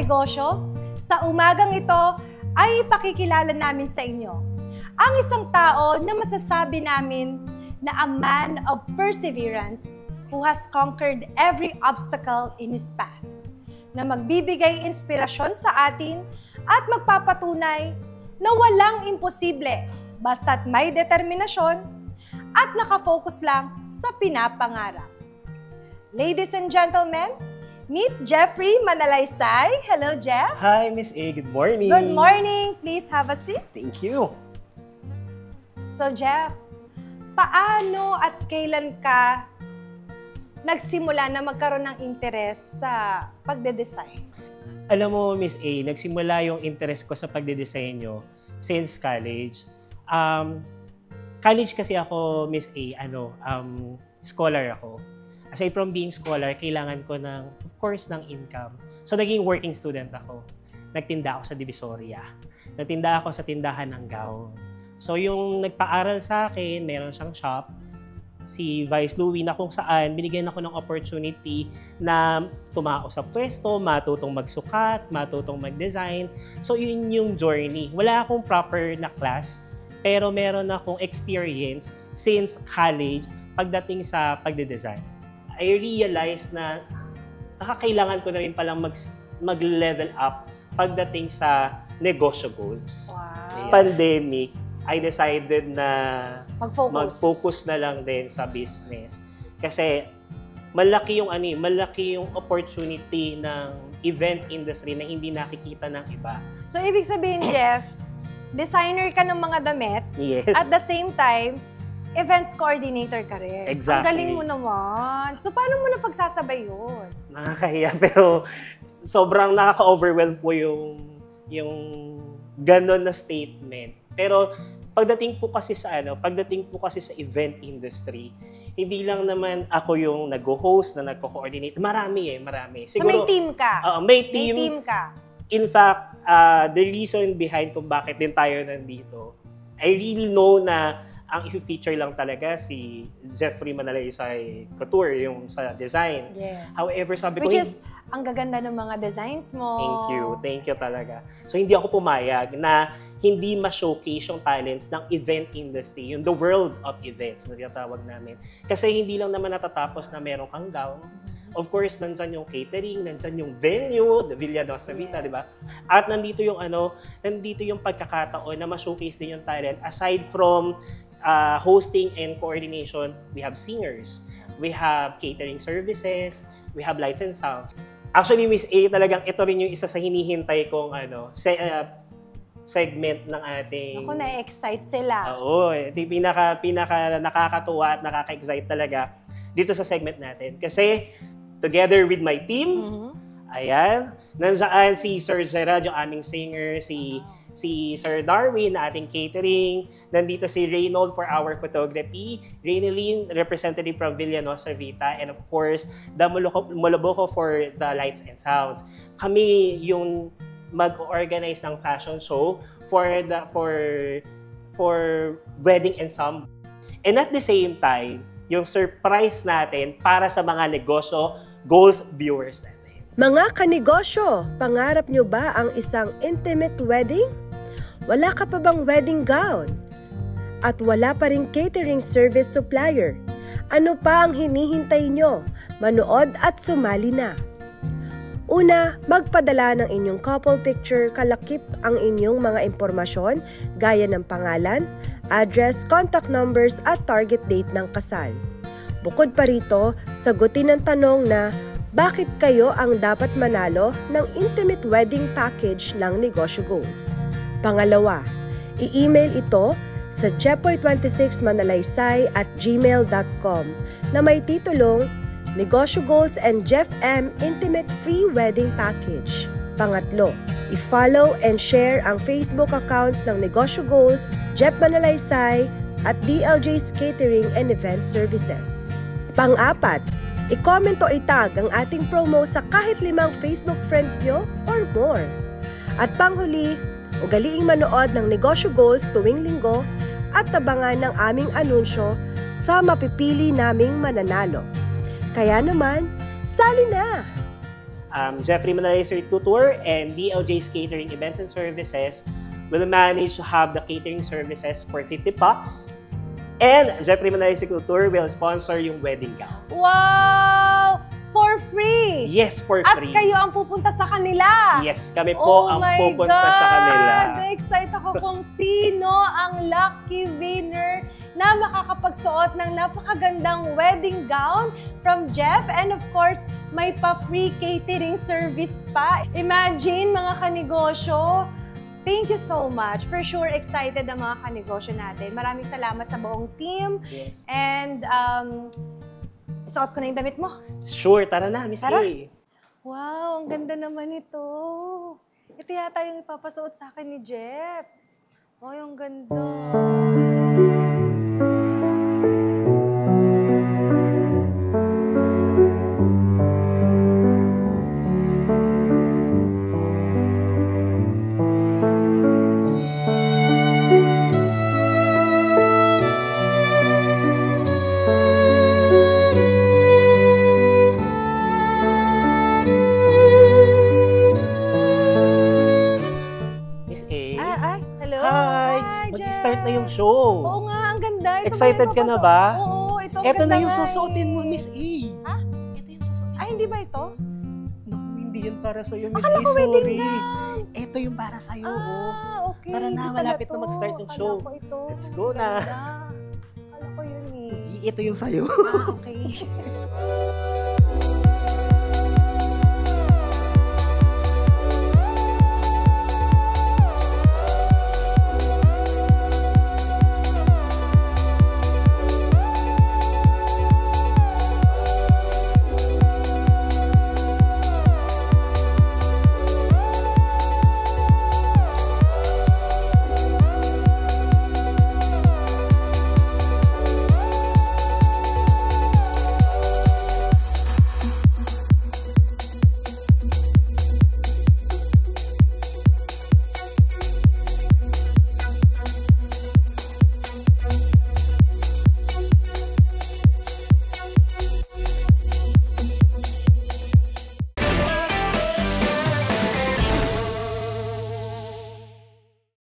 Kanegosyo, sa umagang ito ay ipakikilala namin sa inyo ang isang tao na masasabi namin na a man of perseverance who has conquered every obstacle in his path, na magbibigay inspirasyon sa atin at magpapatunay na walang imposible basta't may determinasyon at nakafocus lang sa pinapangarap. Ladies and gentlemen, meet Jeffrey Manalaysay. Hello, Jeff. Hi, Miss A. Good morning. Good morning. Please have a seat. Thank you. So, Jeff, paano at kailan ka nagsimula na magkaroon ng interes sa pagde-design? Alam mo, Miss A, nagsimula yung interest ko sa pagde-disenyo since college. College kasi ako, Miss A, scholar ako. Aside from being scholar, kailangan ko of course, ng income. So, naging working student ako. Nagtinda ako sa Divisoria. Nagtinda ako sa tindahan ng gown. So, yung nagpaaral sa akin, meron siyang shop, si Vice Louie, na kung saan binigyan ako ng opportunity na tumao sa pwesto, matutong magsukat, matutong mag-design. So, yun yung journey. Wala akong proper na class, pero meron akong experience since college pagdating sa pagde-design. I realized na nakakailangan ko na rin palang mag-level up pagdating sa negosyo goals. Wow. Pandemic, I decided na mag-focus na lang din sa business. Kasi malaki yung opportunity ng event industry na hindi nakikita ng iba. So, ibig sabihin, Jeff, designer ka ng mga damit. Yes. At the same time, events coordinator ka rin. Exactly. Ang galing mo naman. So, paano mo napagsasabay yun? Nakakahiya, pero sobrang nakaka-overwhelm po yung ganon na statement. Pero pagdating po kasi sa event industry, hindi lang naman ako yung nag-host na nagko-coordinate. Marami. Siguro, so, may team ka? May team. May team ka? In fact, the reason behind kung bakit din tayo nandito, I really know na ang i-feature lang talaga si Jeffrey Manalaysay Couture, yung sa design. Yes. However, sabi ko... Which is, ang gaganda ng mga designs mo. Thank you talaga. So, hindi ako pumayag na hindi ma-showcase yung talents ng event industry, yung the world of events na tinatawag namin. Kasi hindi lang naman natatapos na meron kang gown. Of course, nandyan yung catering, nandyan yung venue, the Villa Nostra Vita, di ba? At nandito yung pagkakataon na ma-showcase din yung talent. Aside from hosting and coordination, we have singers, we have catering services, we have lights and sounds. Actually, Miss A, talagang ito rin yung isa sa hinihintay kong segment ng ating... Ako, na-excite sila. Oo, pinaka nakakatuwa at nakaka-excite talaga dito sa segment natin. Kasi, together with my team, ayan, nandiyan si Sir Gerard, yung aming singer, si Sir Darwin, na ating catering, nandito si Reynold for our photography, Reynoline, representative from Villa Nostra Vita, and of course, the Moloboko for the lights and sounds. Kami yung mag-organize ng fashion show for wedding ensemble. And at the same time, yung surprise natin para sa mga negosyo goals viewers natin. Mga kanegosyo, pangarap nyo ba ang isang intimate wedding? Wala ka pa bang wedding gown? At wala pa ring catering service supplier? Ano pa ang hinihintay nyo? Manood at sumali na! Una, magpadala ng inyong couple picture, kalakip ang inyong mga impormasyon gaya ng pangalan, address, contact numbers at target date ng kasal. Bukod pa rito, sagutin ang tanong na bakit kayo ang dapat manalo ng intimate wedding package ng Negosyo Goals. Pangalawa, i-email ito sa jepoy26manalaysay@gmail.com na may titulong Negosyo Goals and Jeff M. Intimate Free Wedding Package. Pangatlo, i-follow and share ang Facebook accounts ng Negosyo Goals, Jeff Manalaysay at DLJ's Catering and Event Services. Pang-apat, i-comment o itag ang ating promo sa kahit 5 Facebook friends nyo or more. At panghuli, ugaliing manood ng Negosyo Goals tuwing linggo at tabangan ng aming anunsyo sa mapipili naming mananalo. Kaya naman, sali na! Jeffrey Manalaser Tutor and DLJ's Catering Events and Services will manage to have the catering services for 50 bucks. And Jeffrey Manalaser Tutor will sponsor yung wedding gown. Wow! For free! Yes, for At free. kayo ang pupunta sa kanila. Yes, kami po ang pupunta sa kanila. Na-excite ako kung sino ang lucky winner na makakapagsuot ng napakagandang wedding gown from Jeff. And of course, may pa-free catering service pa. Imagine, mga kanegosyo, thank you so much. For sure, excited ang mga kanegosyo natin. Maraming salamat sa buong team. Yes. And suot ko na yung damit mo. Sure, tara na, Miss Tara. A. Wow, ang ganda naman ito. Ito yata yung ipapasuot sa akin ni Jeff. Oh, yung ganda. Miss A. Hello. Hi! Jeff. Mag-start na yung show. Oo nga, ang ganda. Ito Excited ka na ba? Oo, ito ang Ito ganda na yung nga susuotin mo, eh. Miss A. Ha? Ito yung susuotin. Ay, hindi ba ito? Naku, hindi yan para sa'yo, Miss Akala A. ko wedding Sorry. gown. Ito yung para sa'yo. oh. Okay. Tara na, hindi pala malapit na to. mag-start yung Akala show. ko ito. Let's go na. Ganda. Akala ko yun eh. Ito yung sa'yo. Okay.